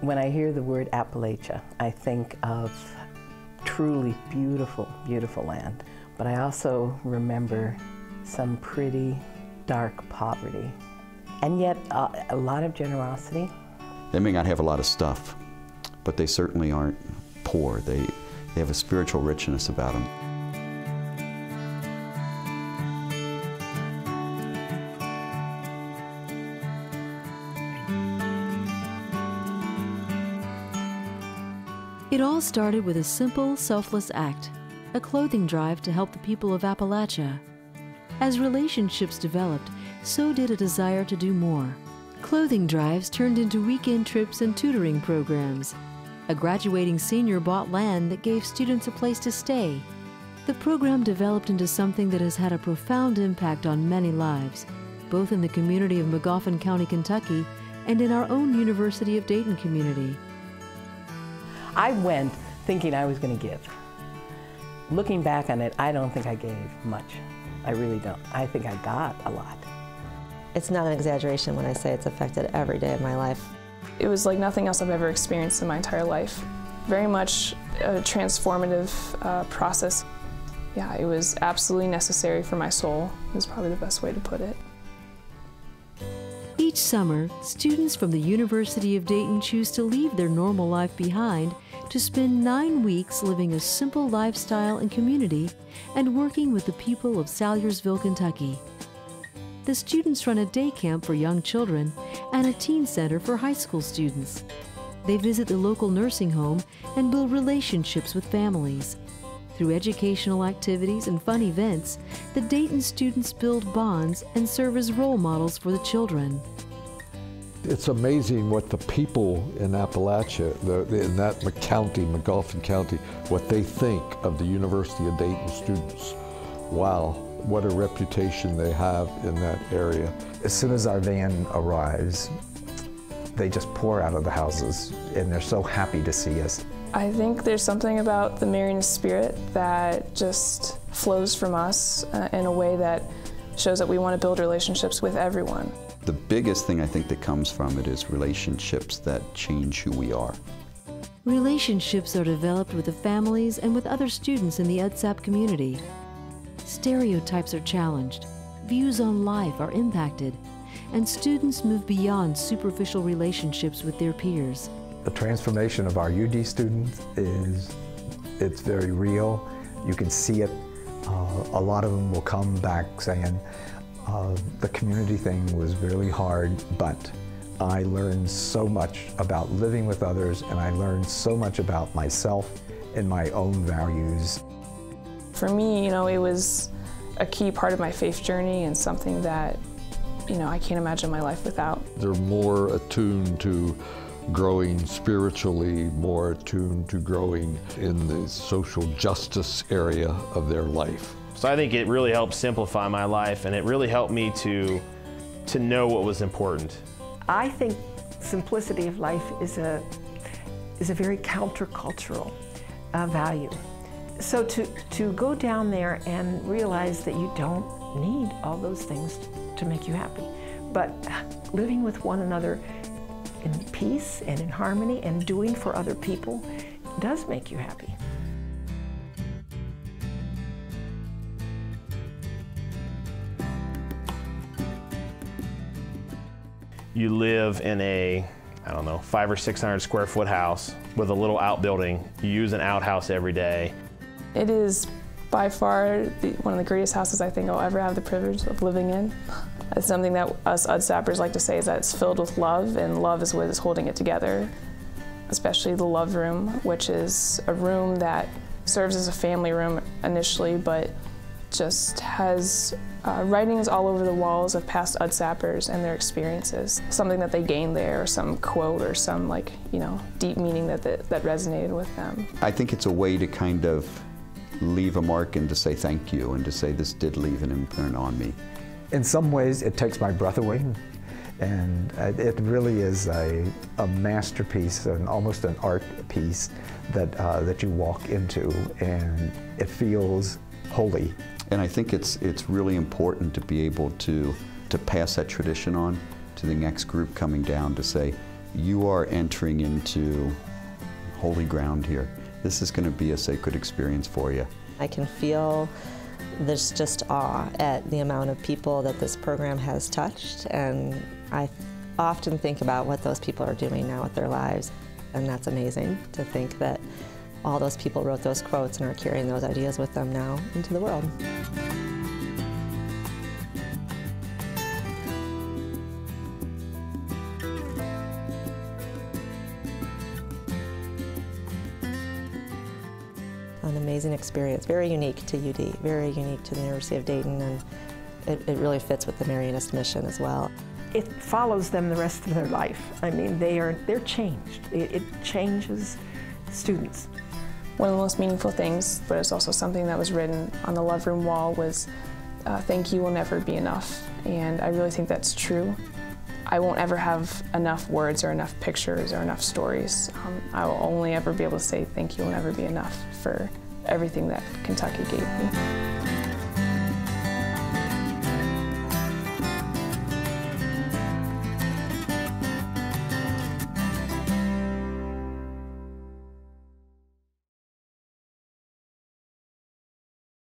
When I hear the word Appalachia, I think of truly beautiful, beautiful land. But I also remember some pretty dark poverty, and yet a lot of generosity. They may not have a lot of stuff, but they certainly aren't poor. They have a spiritual richness about them. It all started with a simple, selfless act, a clothing drive to help the people of Appalachia. As relationships developed, so did a desire to do more. Clothing drives turned into weekend trips and tutoring programs. A graduating senior bought land that gave students a place to stay. The program developed into something that has had a profound impact on many lives, both in the community of Magoffin County, Kentucky, and in our own University of Dayton community. I went thinking I was going to give. Looking back on it, I don't think I gave much. I really don't. I think I got a lot. It's not an exaggeration when I say it's affected every day of my life. It was like nothing else I've ever experienced in my entire life. Very much a transformative process. Yeah, it was absolutely necessary for my soul, is probably the best way to put it. Each summer, students from the University of Dayton choose to leave their normal life behind to spend 9 weeks living a simple lifestyle and community and working with the people of Salyersville, Kentucky. The students run a day camp for young children and a teen center for high school students. They visit the local nursing home and build relationships with families. Through educational activities and fun events, the Dayton students build bonds and serve as role models for the children. It's amazing what the people in Appalachia, in that county, Magoffin County, what they think of the University of Dayton students. Wow, what a reputation they have in that area. As soon as our van arrives, they just pour out of the houses, and they're so happy to see us. I think there's something about the Marianist spirit that just flows from us in a way that shows that we want to build relationships with everyone. The biggest thing I think that comes from it is relationships that change who we are. Relationships are developed with the families and with other students in the UDSAP community. Stereotypes are challenged, views on life are impacted, and students move beyond superficial relationships with their peers. The transformation of our UD students it's very real. You can see it. A lot of them will come back saying, the community thing was really hard, but I learned so much about living with others, and I learned so much about myself and my own values. For me, it was a key part of my faith journey and something that, I can't imagine my life without. They're more attuned to growing spiritually, more attuned to growing in the social justice area of their life. So I think it really helped simplify my life, and it really helped me to know what was important. I think simplicity of life is a very countercultural value. So to go down there and realize that you don't need all those things to make you happy, but living with one another in peace and in harmony and doing for other people does make you happy. You live in a, 500 or 600 square foot house with a little outbuilding. You use an outhouse every day. It is by far one of the greatest houses I think I'll ever have the privilege of living in. It's something that us UDSAPers like to say is that it's filled with love, and love is what is holding it together. Especially the love room, which is a room that serves as a family room initially, but just has writings all over the walls of past UDSAPers and their experiences. Something that they gained there, or some quote, or some deep meaning that resonated with them. I think it's a way to kind of leave a mark and to say thank you and to say this did leave an imprint on me. In some ways, it takes my breath away, and it really is a masterpiece and almost an art piece that you walk into, and it feels holy. And I think it's really important to be able to pass that tradition on to the next group coming down, to say You are entering into holy ground here. This is going to be a sacred experience for you. I can feel there's just awe at the amount of people that this program has touched, and I often think about what those people are doing now with their lives, and that's amazing to think that all those people wrote those quotes and are carrying those ideas with them now into the world. An amazing experience, very unique to UD, very unique to the University of Dayton, and it really fits with the Marianist mission as well. It follows them the rest of their life. I mean, they're changed. It changes students. One of the most meaningful things, but it's also something that was written on the Love Room wall, was thank you will never be enough. And I really think that's true. I won't ever have enough words or enough pictures or enough stories. I will only ever be able to say thank you will never be enough for everything that Kentucky gave me.